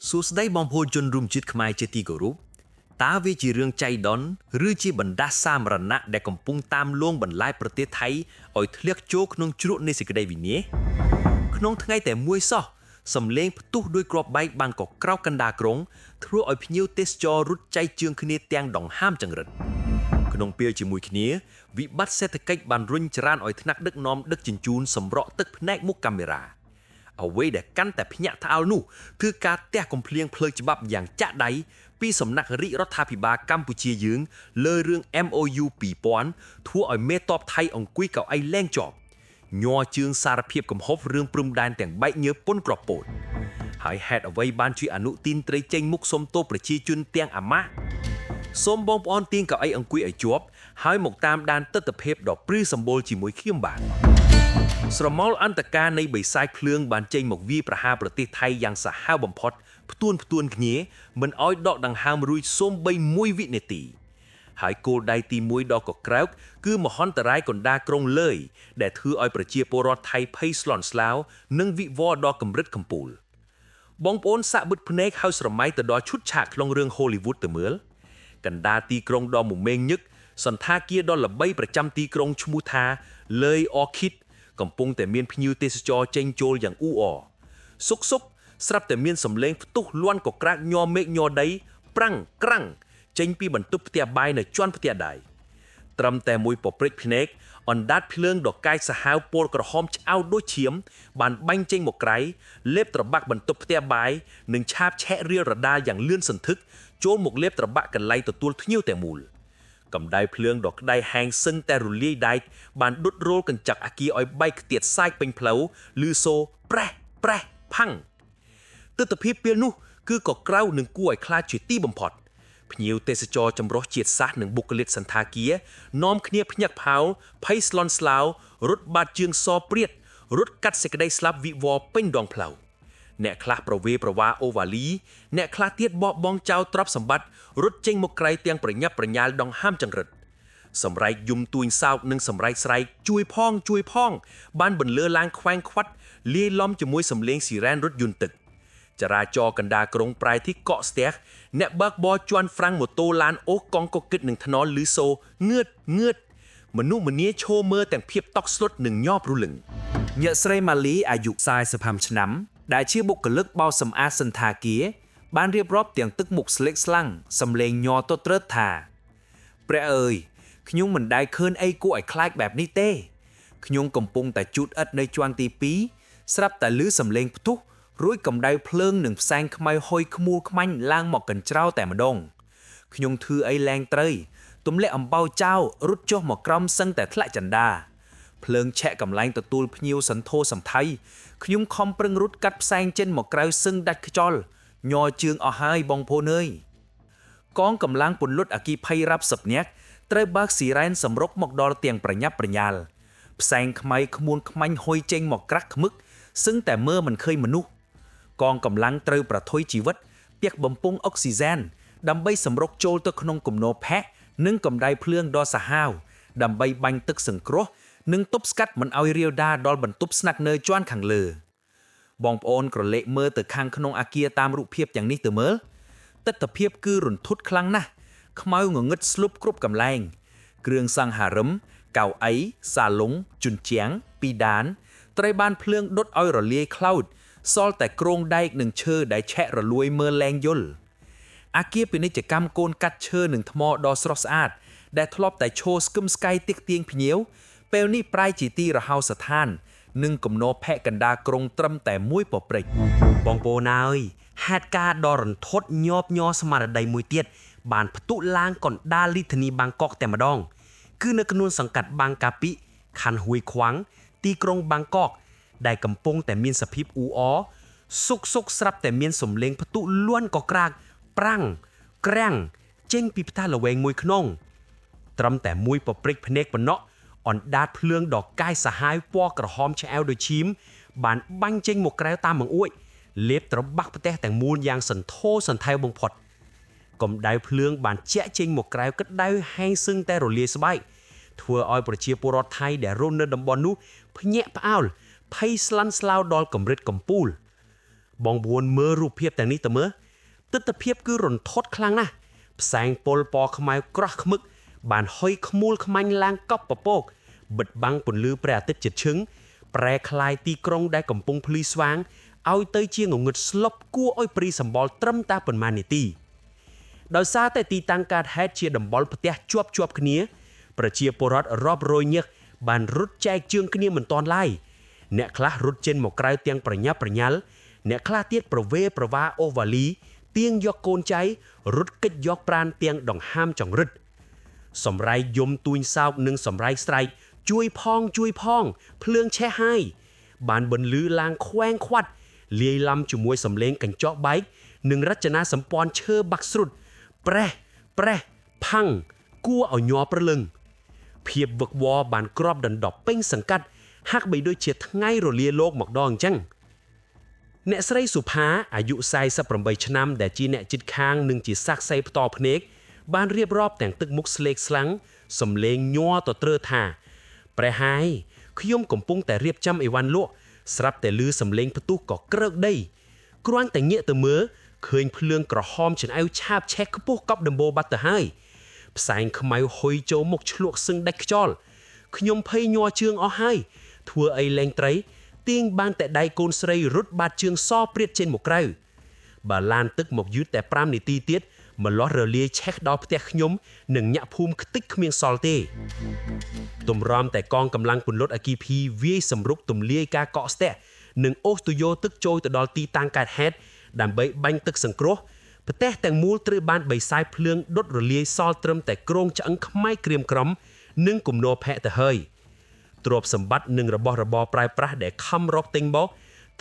សួស្តីបងប្អូនជនរួមជាតិខ្មែរជាទីគោរពតើវាជារឿងចៃដន្យឬជាបណ្ដាសាមរណៈដែលកំពុងតាមលងបន្លាយប្រទេសថៃឲ្យធ្លាក់ចូលក្នុងជ្រក់នៃសេចក្តីវិនាសក្នុងថ្ងៃតែមួយសោះសំឡេងផ្ទុះដោយគ្រាប់បែកបានកក្រោកកណ្ដាលក្រុងធ្វើឲ្យភ្ញៀវទេសចររត់ចៃជើងគ្នាទាំងដង្ហើមចង្រិតក្នុងពេលជាមួយគ្នាវិបត្តិសេដ្ឋកិច្ចបានរុញច្រានឲ្យថ្នាក់ដឹកនាំដឹកជញ្ជូនសម្រក់ទឹកភ្នែកមុខកាមេរ៉ាអ្វីដែលកាន់តែភ្ញាក់ផ្អើលនោះគឺការទះកំភ្លៀងផ្លូវច្បាប់យ៉ាងចាក់ដៃពីសំណាក់រាជរដ្ឋាភិបាលកម្ពុជាយើងលើរឿង MOU 2000ធ្វើឲ្យមេតបថៃអង្គុយកៅអីលែងជាប់ញ័រជើងសារភាពកំហុសរឿងព្រំដែនទាំងបែកញើពុនក្របពោតហើយហេតុអ្វីបានជួយអនុទានត្រីចេញមុខសុំទោសប្រជាជនទាំងអាម៉ាស់សូមបងប្អូនទាញកៅអីអង្គុយឲ្យជាប់ហើយមកតាមដានទស្សនវិជ្ជាដ៏ព្រឺសម្បូរជាមួយខ្ញុំបាទស្រមោលអន្តការនៃបិសាចភ្លើងបានចេញមកវាយប្រហារប្រទេសថៃយ៉ាងសាហាវបំផុតផ្ទួនគ្នាមិនឲ្យដកដង្ហើមរួចសូម្បី1វិនាទីហើយគោលដៅទី1ដ៏កក្រោកគឺមហន្តរាយកណ្ដាលក្រុងលើយដែលធ្វើឲ្យប្រជាពលរដ្ឋថៃភ័យស្លន់ស្លោនិងវិវត្តដល់កម្រិតកំពូលបងប្អូនសាក់បិទភ្នែកហើយស្រមៃទៅដល់ឈុតឆាកក្នុងរឿង Hollywood ទៅមើលកណ្ដាលទីក្រុងដ៏មមាញឹកសន្តាគារដ៏ល្បីប្រចាំទីក្រុងឈ្មោះថាលើយ Orchid កំពុងតែមានភ្ញៀវទេសចរចេញចូលយ៉ាងអ៊ូអរសុកស្រាប់តែមានសម្លេងផ្ទុះលាន់កក្រាកញ័រមេឃញ័រដីប្រាំងក្រាំងចេញពីបន្ទប់ផ្ទះបាយនៅជាន់ផ្ទះដៃត្រឹមតែមួយពព្រិចភ្នែកអណ្ដាតភ្លើងដ៏កាយសាហាវពណ៌ក្រហមឆ្អៅដូចឈាមបានបាញ់ចេញមកក្រៃលេបត្របាក់បន្ទប់ផ្ទះបាយនិងឆាបឆែករៀលរដាលយ៉ាងលឿនសន្ធឹកចូលមកលេបត្របាក់កន្លែងទទួលភ្ញៀវតែមូលកម្ដៅភ្លើងដ៏ក្តៅហែងសឹងតែរលាយដែកបានដុតរោលកញ្ចក់អគារឲ្យបែកខ្ទាតសាយពេញផ្លូវឮសូរប្រេះផាំងទស្សនវិជ្ជាពេលនោះគឺក៏ក្រៅនឹងគួរឲ្យខ្លាចជាទីបំផុតភ្ញៀវទេសចរចម្រុះជាតិសាសន៍និងបុគ្គលិកសន្តាគារនាំគ្នាភ្ញាក់ផោលភ័យស្លន់ស្លោរត់បាត់ជើងសព្រាតរត់កាត់សេចក្តីស្លាប់វិវរពេញដងផ្លូវអ្នកខ្លះប្រវេប្រវាអូវ៉ាលីអ្នកខ្លះទៀតបោះបង់ចោលទ្រព្យសម្បត្តិរត់ចេញមកក្រៃទាំងប្រញាប់ប្រញាល់ដង្ហើមចង្រិតសម្រែកយំទួញសោកនិងសម្រែកស្រែកជួយផងបានបន្លឺឡើងខ្វែងខ្វាត់លាយឡំជាមួយសំឡេងស៊ីរ៉ែនរថយន្តទឹកចរាចរណ៍កណ្ដាលក្រុងប្រែទីកក់ស្ទះអ្នកបើកបរជន់ហ្វ្រាំងម៉ូតូឡានអូសកង់កុកគិតនឹងថ្នល់ឮសូរងឿតមនុស្សម្នាឈោមើលទាំងភាពតក់ស្លុតនិងញ័រព្រលឹងអ្នកស្រីម៉ាលីអាយុ45ឆ្នាំដែលជាបុគ្គលិកបោសសម្អាតសន្តាគារបានរៀបរាប់ទាំងទឹកមុខស្លេកស្លាំងសំឡេងញ័រទត្រើតថាព្រះអើយខ្ញុំមិនដែលឃើញអីគួរឲ្យខ្លាចបែបនេះទេខ្ញុំកំពុងតែជូតឥដ្ឋនៅជាន់ទី2ស្រាប់តែឮសំឡេងផ្ទុះរួចកម្ដៅភ្លើងនិងផ្សែងខ្មៅហុយខ្មួលខ្មាញ់ឡើងមកកញ្ច្រោតែម្ដងខ្ញុំធ្វើអីលែងត្រូវទម្លាក់អំបោចោលរត់ចុះមកក្រោមសឹងតែធ្លាក់ចន្ទាភ្លើងឆែកកំ លែងទទួលភ្ញៀវសន្ធោសន្ថៃខ្ញុំខំប្រឹងរត់កាត់ផ្សែងចេញមកក្រៅសឹងដាច់ខ្យល់ញ័រជើងអស់ហើយបងប្អូនអើយកងកម្លាំងពន្លត់អគិភ័យរាប់សិបនាក់ត្រូវបើកស៊ីរ៉ែនសម្រុកមកដល់ទាំងប្រញាប់ប្រញាល់ផ្សែងខ្មៅខ្មួនខ្មាញ់ហុយចេញមកក្រាក់ខ្មឹកសឹងតែមើលមិនឃើញមនុស្សកងកម្លាំងត្រូវប្រថុយជីវិតពាក់បំពង់អុកស៊ីហ្សែនដើម្បីសម្រុកចូលទៅក្នុងគំនរផែកនិងកម្ដៅភ្លើងដ៏សាហាវដើម្បីបាញ់ទឹកសង្គ្រោះនិងទប់ស្កាត់មិនឲ្យរាលដាលដល់បន្ទប់ស្នាក់នៅជាន់ខាងលើបងប្អូនក្រឡេកមើលទៅខាងក្នុងអគារតាមរូបភាពទាំងនេះទៅមើលទស្សនវិជ្ជាគឺរន្ធត់ខ្លាំងណាស់ខ្មៅងងឹតស្លុបគ្រប់កន្លែងគ្រឿងសង្ហារិមកៅអីសាឡុងជញ្ជាំងពីដានត្រូវបានភ្លើងដុតឲ្យរលាយខ្លោចសល់តែគ្រោងដែកនិងឈើដែលឆែករលួយមើលលែងយល់អគារពាណិជ្ជកម្មកូនកាត់ឈើនិងថ្មដ៏ស្រស់ស្អាតដែលធ្លាប់តែឈរស្គឹមស្កៃទាក់ទាញភ្ញៀវពេលនេះប្រែជាទីរហោស្ថាននិងគំនរផែកកណ្ដាលក្រុងត្រឹមតែមួយពព្រិចបងប្អូនអើយហេតុការណ៍ដ៏រន្ធត់ញាប់ញ័រស្មារតីមួយទៀតបានផ្ទុះឡើងកណ្ដាលរាជធានីបាងកកតែម្ដងគឺនៅក្នុងសង្កាត់បាងកាពីខណ្ឌហួយខ្វាំងទីក្រុងបាងកកដែលកំពុងតែមានសភាពអ៊ូអរសុកស្រាប់តែមានសំឡេងផ្ទុះលាន់កក្រាកប្រាំងក្រាំងចេញពីផ្ទះល្វែងមួយខ្នងត្រឹមតែមួយពព្រិចភ្នែកប៉ុណ្ណោះអណ្ដាតភ្លើងដ៏កាយសាហាវពណ៌ក្រហមឆ្អែវដូចឈាមបានបាញ់ចេញមកក្រៅតាមបង្អួចលេបត្របាក់ផ្ទះទាំងមូលយ៉ាងសន្ធោសន្ថែវបំផុតកម្ដៅភ្លើងបានជាក់ចេញមកក្រៅក្តៅហែងសឹងតែរលាយស្បែកធ្វើឲ្យប្រជាពលរដ្ឋថៃដែលរស់នៅតំបន់នោះភ្ញាក់ផ្អើលភ័យស្លន់ស្លោដល់កម្រិតកំពូល បងប្អូនមើលរូបភាពទាំងនេះទៅមើលទិដ្ឋភាពគឺរន្ធត់ខ្លាំងណាស់ផ្សែងពុលពណ៌ខ្មៅក្រោះខ្មឹកបានហុយខ្មូលខ្មាញ់ឡើងកប់ពពកបិទបាំងពន្លឺព្រះអាទិត្យជិតឈឹងប្រែคล้ายទីក្រុងដែលកំពុងភ្លឺស្វាងឲ្យទៅជាងងឹតស្លុបគួរឲ្យព្រីសម្បល់ត្រឹមតែប៉ុន្មាននាទីដោយសារតែទីតាំងកើតហេតុជាដំបល់ផ្ទះជាប់គ្នាប្រជាពលរដ្ឋរាប់រយនាក់បានរត់ចែកជើងគ្នាមិនទាន់ឡើយអ្នកខ្លះរត់ចេញមកក្រៅទាំងប្រញាប់ប្រញាល់អ្នកខ្លះទៀតប្រវេប្រវាអូវ៉ាលីទៀងយកកូនចៃរត់គេចយកប្រាណទាំងដង្ហើមចង្រិតសម្រៃយំទួញសោកនិងសម្រៃស្រែកជួយផងភ្លើងឆេះហើយបានបន្លឺឡើងខ្វែងខ្វាត់លាយឡំជាមួយសំឡេងកញ្ចក់បែកនិងរចនាសម្ព័ន្ធឈើបាក់ស្រុតប្រេះផាំងគួរឲ្យញ័រព្រលឹងភាពវឹកវរបានគ្របដណ្ដប់ពេញសង្កាត់ហាក់បីដូចជាថ្ងៃរលាលោកមកដល់អញ្ចឹងអ្នកស្រីសុផាអាយុ48ឆ្នាំដែលជាអ្នកជិតខាងនិងជាសាក្សីផ្ទាល់ភ្នែកបានរៀបរាប់ទាំងទឹកមុខស្លេកស្លាំងសំឡេងញ័រទៅត្រឺថាព្រះហើយខ្ញុំកំពុងតែរៀបចំអីវ៉ាន់លក់ស្រាប់តែឮសំឡេងផ្ទុះក៏ក្រឹកដីគ្រាន់តែងាកទៅមើលឃើញភ្លើងក្រហមចង្អៅឆាបឆេះខ្ពស់កប់ដំបូលបាត់ទៅហើយផ្សែងខ្មៅហុយចូលមុខឆ្លក់សឹងដាច់ខ្យល់ខ្ញុំភ័យញ័រជើងអស់ហើយធ្វើអីលែងត្រីទៀងបានតែដៃកូនស្រីរត់បាត់ជើងសព្រាតចេញមកក្រៅបើឡានទឹកមកយឺតតែ5នាទីទៀតម្លោះរលាយឆេះដល់ផ្ទះខ្ញុំនិងញាក់ភូមិខ្ទេចគ្មានសល់ទេទម្រាំតែកងកម្លាំងពន្លត់អគ្គីភីវាយសម្រុកទម្លាយការកកស្ទះនិងអូសទុយោទឹកចូលទៅដល់ទីតាំងកើតហេតុដើម្បីបាញ់ទឹកសង្គ្រោះប្រទេសទាំងមូលត្រូវបានបិសាយភ្លើងដុតរលាយសល់ត្រឹមតែក្រងឆ្អឹងខ្មៅក្រៀមក្រំនិងគំនរភ័ក្រទៅហើយទ្រព្យសម្បត្តិនិងរបស់របរប្រើប្រាស់ដែលខំរកទិញមក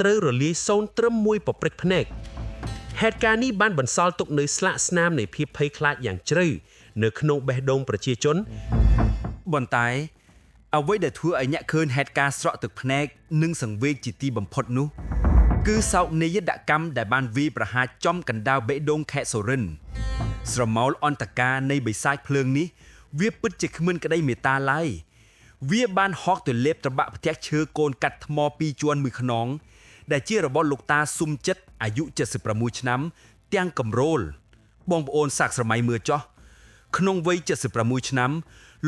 ត្រូវរលាយសូន្យត្រឹមមួយប៉ព្រិចភ្នែកហេតុការណ៍នេះបានបន្សល់ទុកនូវស្លាកស្នាមនៃភាពភ័យខ្លាចយ៉ាងជ្រៅនៅក្នុងបេះដូងប្រជាជនប៉ុន្តែអ្វីដែលធ្វើឲ្យអ្នកឃើញហេតុការណ៍ស្រក់ទឹកភ្នែកនិងសង្វេគជាទីបំផុតនោះគឺសោកនាយដកម្មដែលបានវាយប្រហារចំកណ្ដាលបេះដូងខេត្តសូរិនស្រមោលអន្តការនៃបិសាចភ្លើងនេះវាពិតជាគ្មានក្តីមេត្តាឡើយវាបានហកទៅលេបត្របាក់ផ្ទះឈើកូនកាត់ថ្ម2ជាន់មួយខ្នងដែលជារបស់លោកតាស៊ុំចិត្តអាយុ76ឆ្នាំទាំងកំរោលបងប្អូនសាកស្រមៃមើលចោះក្នុងវ័យ76ឆ្នាំ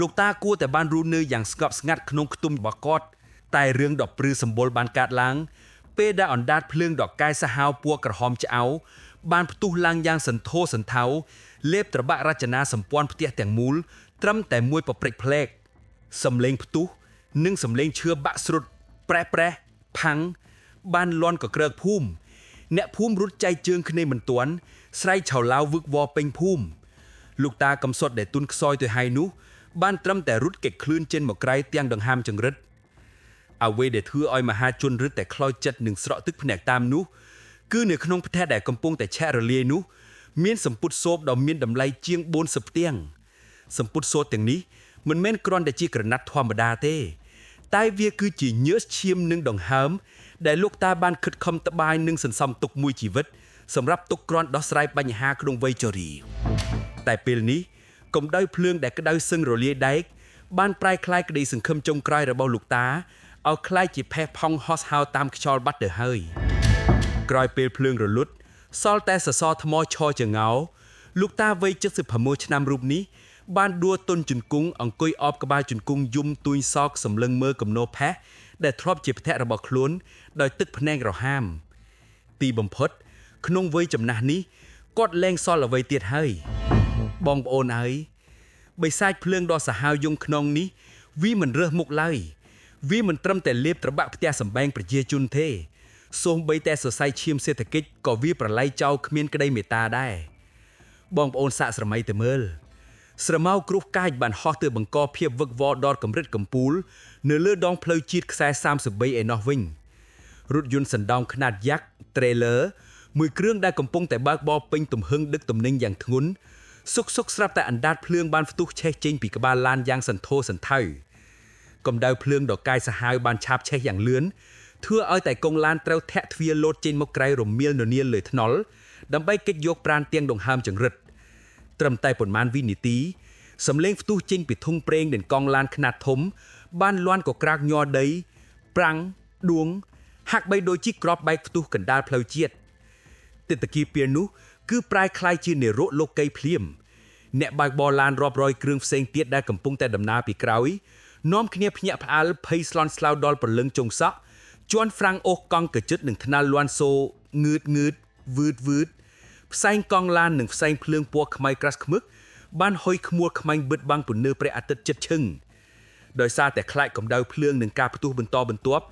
លោកតាគួរតែបានរស់នៅយ៉ាងស្ងប់ស្ងាត់ក្នុងខ្ទមបកតតែរឿងដ៏ព្រឺសម្បុរបានកើតឡើងពេលដែលអណ្ដាតភ្លើងដ៏កាយសាហាវពណ៌ក្រហមឆ្អៅបានផ្ទុះឡើងយ៉ាងសន្ធោសន្ធៅលេបត្របាក់រចនាសម្ព័ន្ធផ្ទះទាំងមូលត្រឹមតែមួយប៉ព្រិចផ្លែកសំឡេងផ្ទុះនិងសំឡេងឈើបាក់ស្រុតប្រេះផាំងបានលន់ក៏ក្រើកភូមិអ្នកភូមិរត់ចែកជើងគ្នាមិនទាន់ស្រែកឆោឡៅវឹកវរពេញភូមិលោកតាកំសុតដែលទុនខ្សោយទៅហើយនោះបានត្រឹមតែរត់គេចខ្លួនចេញមកក្រៅទាំងដង្ហើមចង្រិតអ្វីដែលធ្វើឲ្យមហាជនរឹតតែខ្លោចចិត្តនឹងស្រក់ទឹកភ្នែកតាមនោះគឺនៅក្នុងផ្ទះដែលកំពុងតែឆាក់រលាយនោះមានសម្ពុតសូបដ៏មានតម្លៃជាង40ផ្ទាំងសម្ពុតសូបទាំងនេះមិនមែនគ្រាន់តែជាក្រណាត់ធម្មតាទេតែវាគឺជាញើសឈាមនិងដង្ហើមដែលលោកតាបានខិតខំត្បាញនិងសន្សំទុកមួយជីវិតសម្រាប់ទុកគ្រាន់ដោះស្រាយបញ្ហាក្នុងវ័យជរាតែពេលនេះកម្ដៅភ្លើងដែលក្ដៅសឹងរលាយដែកបានប្រែក្លាយក្តីសង្ឃឹមចុងក្រោយរបស់លោកតាឲ្យក្លាយជាផេះផង់ហោះហើរតាមខ្យល់បាត់ទៅហើយក្រោយពេលភ្លើងរលត់សល់តែសសរថ្មឈរចង្អោលោកតាវ័យ76ឆ្នាំរូបនេះបានដួលទុនជង្គង់អង្គុយអបក្បាលជង្គង់យំទួញសោកសម្លឹងមើលគំនរផេះដែលធ្លាប់ជាផ្ទះរបស់ខ្លួនដោយទឹកភ្នែករហាមទីបំផុតក្នុងវ័យចំណាស់នេះគាត់លែងសល់អ្វីទៀតហើយបងប្អូនហើយបិសាចភ្លើងដ៏សាហាវយងខ្នងនេះវាមិនរើសមុខឡើយវាមិនត្រឹមតែលេបត្របាក់ផ្ទះសម្បែងប្រជាជនទេសូម្បីតែសរសៃឈាមសេដ្ឋកិច្ចក៏វាប្រឡ័យចោលគ្មានក្តីមេត្តាដែរបងប្អូនសាកស្រមៃទៅមើលស្រមោលគ្រោះកាចបានហោះទៅបង្កភាពវឹកវរដល់កម្រិតកំពូលនៅលើដងផ្លូវជាតិខ្សែ33ឯណោះវិញរថយន្តសណ្ដោងខ្នាតយ៉ាក់ trailer មួយគ្រឿងដែលកំពុងតែបើកបរពេញទំហឹងដឹកទំនិញយ៉ាងធ្ងន់សុកស្រាប់តែអណ្ដាតភ្លើងបានផ្ទុះឆេះចេញពីក្បាលឡានយ៉ាងសន្ធោសន្ធៅកម្ដៅភ្លើងដ៏កាយសាហាវបានឆាបឆេះយ៉ាងលឿនធ្វើឲ្យតែកុងឡានត្រូវធាក់ទ្វារលោតចេញមកក្រៅរមៀលននៀលលើថ្នល់ដើម្បីគេចយកប្រាណទាំងដង្ហើមចង្រិតត្រឹមតែប៉ុន្មានវិនាទីសំឡេងផ្ទុះចេញពីធុងប្រេងនិងកង់ឡានខ្នាតធំបានលាន់ក៏ក្រាកញ័រដីប្រាំងដួងហាក់បីដូចជាក្របបែកផ្ទុះកណ្ដាលផ្លូវជាតិ ទិដ្ឋាគារពេលនោះគឺប្រែក្លាយជានិរោធលោកីភ្លាមអ្នកបើកបរឡានរាប់រយគ្រឿងផ្សេងទៀតដែលកំពុងតែដំណើរពីក្រោយនាំគ្នាភ្ញាក់ផ្អើលភ័យស្លន់ស្លោដល់ព្រលឹងចុងសក់ជួនហ្វ្រាំងអូសកង់កជិតនឹងថ្នាលលាន់សូងឿតវឺតផ្សែងកង់ឡាននិងផ្សែងភ្លើងពណ៌ខ្មៅក្រាស់ខ្មឹកបានហុយខ្មួលខ្មាញ់បិទបាំងពន្លឺព្រះអាទិត្យជិតឈឹងដោយសារតែខ្លាចកម្ដៅភ្លើងនិងការផ្ទុះបន្តបន្ទាប់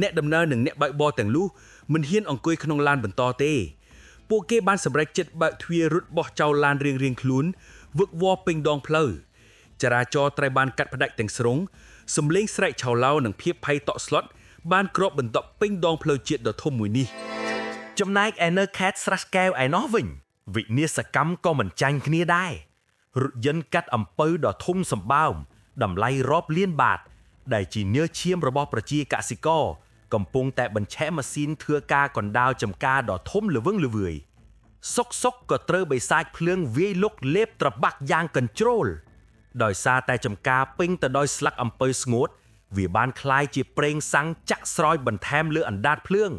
អ្នកដំណើរនិងអ្នកបើកបរទាំងនោះមិនហ៊ានអង្គុយក្នុងឡានបន្តទេពួកគេបានសម្រេចចិត្តបើកទ្វាររត់បោះចោលឡានរៀងៗខ្លួនវឹកវរពេញដងផ្លូវចរាចរណ៍ត្រូវបានកាត់ផ្តាច់ទាំងស្រុងសំឡេងស្រែកឆៅឡៅនិងភាពភ័យតក់ស្លុតបានគ្របបន្ទាប់ពេញដងផ្លូវជាតិដ៏ធំមួយនេះចំណែកឯនៅខេត្តស្រះកែវឯណោះវិញវិនាសកម្មក៏មិនចាញ់គ្នាដែររថយន្តកាត់អំពៅដ៏ធំសម្បើមតម្លៃរាប់លានបាតដែលជាញើសឈាមរបស់ប្រជាកសិករកំពុងតែបញ្ឆេះម៉ាស៊ីនធ្វើការកណ្ដាលចំការដ៏ធំល្វឹងល្វើយសុកក៏ត្រូវបិសាចភ្លើងវាយលុកលេបត្របាក់យ៉ាងកញ្ជ្រោលដោយសារតែចំការពេញទៅដោយស្លឹកអំពៅស្ងួតវាបានคล้ายជាប្រេងសាំងចាក់ស្រោចបន្ថែមលើអណ្ដាតភ្លើង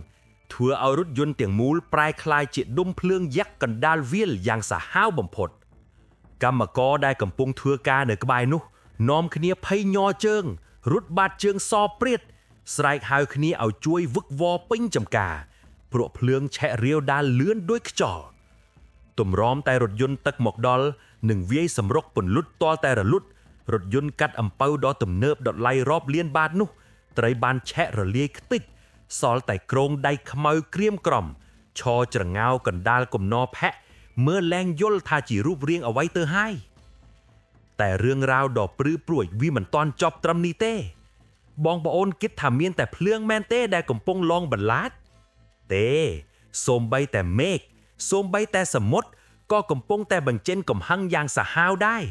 ធ្វើឲ្យរថយន្តទាំងមូលប្រែคล้ายជាដុំភ្លើងยักษ์កណ្ដាលវាលយ៉ាងសាហាវបំផុតកម្មករដែលកំពុងធ្វើការនៅក្បែរនោះនាំគ្នាភ័យញ័រជើងរត់បាតជើងសព្រាតស្រែកហៅគ្នាឲ្យជួយវឹកវរពេញចំការព្រោះភ្លើងឆេះរាវដាលលឿនដូចខ្យល់ទម្រាំតែរថយន្តទឹកមកដល់នឹងវាយសម្រុកពន្លត់ទាល់តែរលត់រថយន្តកាត់អំពៅដ៏ទំនើបដុតឡៃរាប់លានបាតនោះត្រូវបានឆេះរលាយខ្ទេចសល់តែក្រងដៃខ្មៅក្រៀមក្រំឈរច្រងៅកណ្ដាលគំនរភ័ក្រមើលលែងយល់ថាជារូបរាងអ្វីទៅហើយតែរឿងរ៉ាវដ៏ព្រឺព្រួយវាមិនទាន់ចប់ត្រឹមនេះទេបងប្អូនគិតថាមានតែភ្លើងមែនទេដែលកំពុងឡងបន្លាចទេសូម្បីតែមេឃសូម្បីតែសមុទ្រក៏កំពុងតែបញ្ចេញកំហឹងយ៉ាងសាហាវដែរ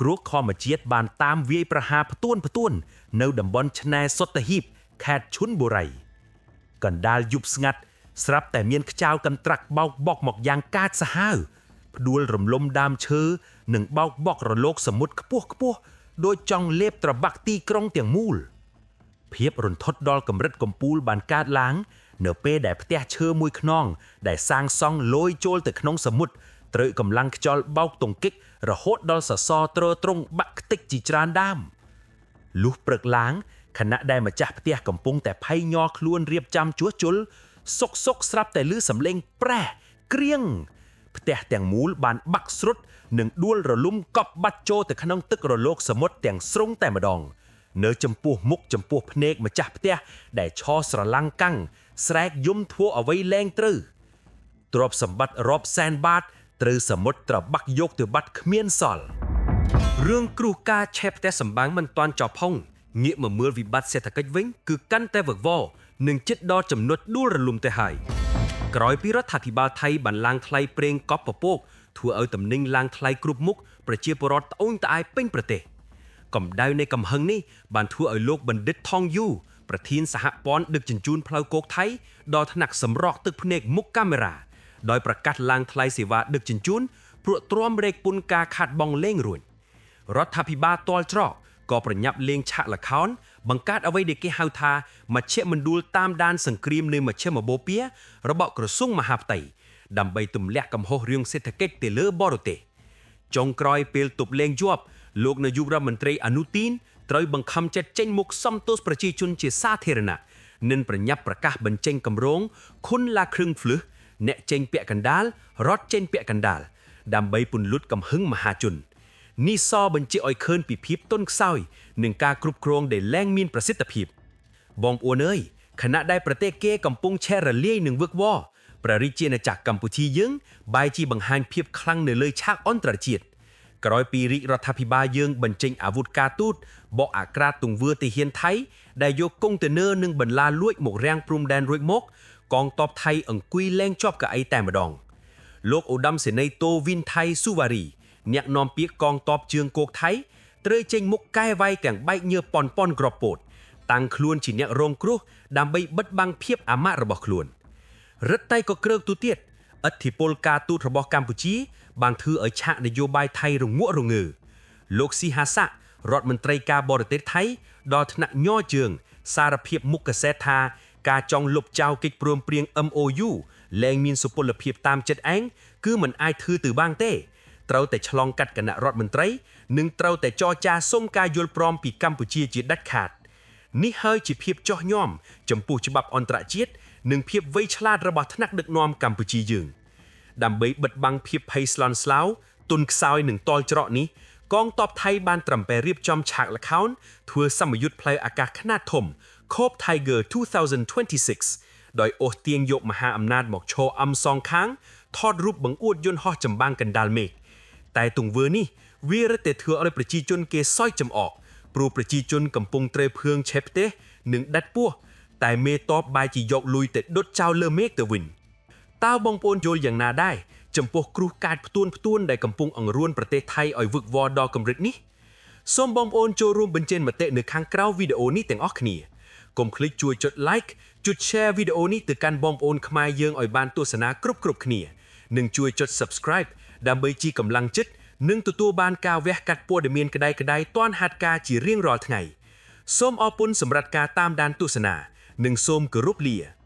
គ្រោះធម្មជាតិបានតាមវាយប្រហារផ្ទួននៅតំបន់ឆ្នេរសុទ្ធហៀបខេត្តឈុនបុរីកណ្ដាលយប់ស្ងាត់ស្រាប់តែមានខ្យល់កន្ត្រាក់បោកបក់មកយ៉ាងកាចសាហាវផ្ដួលរំលំដើមឈើនិងបោកបក់រលកសមុទ្រខ្ពស់ដោយចង់លេបត្របាក់ទីក្រុងទាំងមូលភាពរន្ធត់ដល់កម្រិតកំពូលបានកើតឡើងនៅពេលដែលផ្ទះឈើមួយខ្នងដែលសាងសង់លយចូលទៅក្នុងសមុទ្រត្រូវកម្លាំងខ្យល់បោកទង្គិករហូតដល់សសរទ្រទ្រង់បាក់ខ្ទេចជាច្រើនដើមលុះព្រឹកឡើងខណៈដែលម្ចាស់ផ្ទះកំពុងតែភ័យញ័រខ្លួនរៀបចំជួសជុលសុកស្រាប់តែឮសំឡេងប្រេះក្រៀងផ្ទះទាំងមូលបានបាក់ស្រុតនិងដួលរលំកប់បាត់ចូលទៅក្នុងទឹករលកសមុទ្រទាំងស្រុងតែម្ដងនៅចំពោះមុខចំពោះភ្នែកម្ចាស់ផ្ទះដែលឈរស្រឡំកាំងស្រែកយំធ្វើអ្វីលែងត្រូវទ្រព្យសម្បត្តិរាប់សែនបាតត្រូវសមុទ្រត្របាក់យកទៅបាត់គ្មានសល់រឿងគ្រោះការឆេះផ្ទះសម្បាំងមិនទាន់ចប់ផងងាកមកមើលវិបត្តិសេដ្ឋកិច្ចវិញគឺកាន់តែវឹកវរនិងជិតដល់ចំណុចដួលរលំទៅហើយក្រោយពីរដ្ឋាភិបាលថៃបានឡើងថ្លៃប្រេងកប់ពពកធ្វើឲ្យទំនិញឡើងថ្លៃគ្រប់មុខប្រជាពលរដ្ឋត្អូញត្អែពេញប្រទេសកម្ដៅនៃកំហឹងនេះបានធ្វើឲ្យលោកបណ្ឌិតថងយូប្រធានសហព័ន្ធដឹកជញ្ជូនផ្លូវគោកថៃដល់ថ្នាក់សម្រក់ទឹកភ្នែកមុខកាមេរ៉ាដោយប្រកាសឡើងថ្លៃសេវាដឹកជញ្ជូនព្រោះទ្រាំរែកពន្ធការខាតបង់លេងរួចរដ្ឋាភិបាលទាល់ច្រកក៏ប្រញាប់លេងឆាកល្ខោនបង្កើតអ្វីដែលគេហៅថាមជ្ឈមណ្ឌលតាមដានសង្គ្រាមនៃមជ្ឈមបូព៌ារបស់ក្រសួងមហាផ្ទៃដើម្បីទម្លាក់កំហុសរឿងសេដ្ឋកិច្ចទៅលើបរទេសចុងក្រោយពេលទប់លេងជាប់លោកនាយករដ្ឋមន្ត្រីអនុទីនត្រូវបង្ខំចិត្តចេញមុខសំទោសប្រជាជនជាសាធារណៈនិងប្រញាប់ប្រកាសបញ្ចេញគម្រោងខុនឡាគ្រឿងភ្លឺអ្នកចេញពាក់កណ្ដាលរត់ចេញពាក់កណ្ដាលដើម្បីពន្លត់កំហឹងមហាជននេះសបញ្ជាក់ឲ្យឃើញពីភាពទន់ខ្សោយនិងការគ្រប់គ្រងដែលលែងមានប្រសិទ្ធភាពបងប្អូនអើយខណៈដែលប្រទេសគេកំពុងឆេះរលាយនឹងវឹកវរព្រះរាជាណាចក្រកម្ពុជាយើងបែរជាបង្ហាញភាពខ្លាំងនៅលើឆាកអន្តរជាតិក្រោយពីរាជរដ្ឋាភិបាលយើងបញ្ចេញអាវុធការទូតបកអាក្រាតទង្វើទាហានថៃដែលយកកុងតឺន័រនិងបន្លាលួចមករាំងព្រំដែនរួចមកកងទ័ពថៃអង្គុយលែងជាប់កៅអីតែម្ដងលោកឧត្តមសេនីយ៍តូវិនថៃស៊ូវ៉ារីអ្នកនាំពាក្យកងទ័ពជើងគោកថៃត្រូវចេញមុខកែវាយទាំងបែកញើប៉ុនក្របពោតតាំងខ្លួនជាអ្នករងគ្រោះដើម្បីបិទបាំងភាពអាម៉ាស់របស់ខ្លួនរឹតតែក៏គ្រើកទូទៀតឥទ្ធិពលការទូតរបស់កម្ពុជាបានធ្វើឲ្យឆាកនយោបាយថៃរងក់រងើលោកស៊ីហាសាក់រដ្ឋមន្ត្រីការបរទេសថៃដល់ថ្នាក់ញ័រជើងសារភាពមុខកាសែតថាការចង់លុបចោលកិច្ចព្រមព្រៀង MOU លែងមានសុពលភាពតាមចិត្តឯងគឺមិនអាចធ្វើទៅបានទេត្រូវតែឆ្លងកាត់គណៈរដ្ឋមន្ត្រីនិងត្រូវតែចរចាសុំការយល់ព្រមពីកម្ពុជាជាដាច់ខាតនេះហើយជាភាពចោះញោមចំពោះច្បាប់អន្តរជាតិនិងភាពវៃឆ្លាតរបស់ថ្នាក់ដឹកនាំកម្ពុជាយើងដើម្បីបិទបាំងភាពភ័យស្លន់ស្លោទុនខ្សោយនិងតលច្រកនេះកងទ័ពថៃបានត្រឹមតែរៀបចំឆាកល្ខោនធ្វើសម្ពយុទ្ធផ្លូវអាកាសខ្នាតធំ Coop Tiger 2026 ដោយអូសទាញយកមហាអំណាចមកឈរអំសងខាងថតរូបបង្អួតយន្តហោះចម្បាំងកណ្ដាលមេឃតែទង្វើនេះវារឹតតែធ្វើឲ្យប្រជាជនគេសោយចំអកព្រោះប្រជាជនកំពុងត្រូវភឿងឆេះផ្ទះនិងដាច់ពោះតែមេតបបែរជាយកលុយទៅដុតចោលលើមេឃទៅវិញតើបងប្អូនយល់យ៉ាងណាដែរចំពោះគ្រោះកាចផ្ទួនដែលកំពុងអង្រួនប្រទេសថៃឲ្យវឹកវរដល់កម្រិតនេះសូមបងប្អូនចូលរួមបញ្ចេញមតិនៅខាងក្រៅវីដេអូនេះទាំងអស់គ្នាកុំភ្លេចជួយចុច like ចុច share វីដេអូនេះទៅកាន់បងប្អូនខ្មែរយើងឲ្យបានទស្សនាគ្រប់គ្នានិងជួយចុច subscribe ដើម្បីជាកម្លាំងចិត្តនិងទទួលបានការវះកាត់ព័ត៌មានក្តីៗទាន់ហាត់ការជារៀងរាល់ថ្ងៃសូមអរគុណសម្រាប់ការតាមដានទស្សនានិងសូមគោរពលា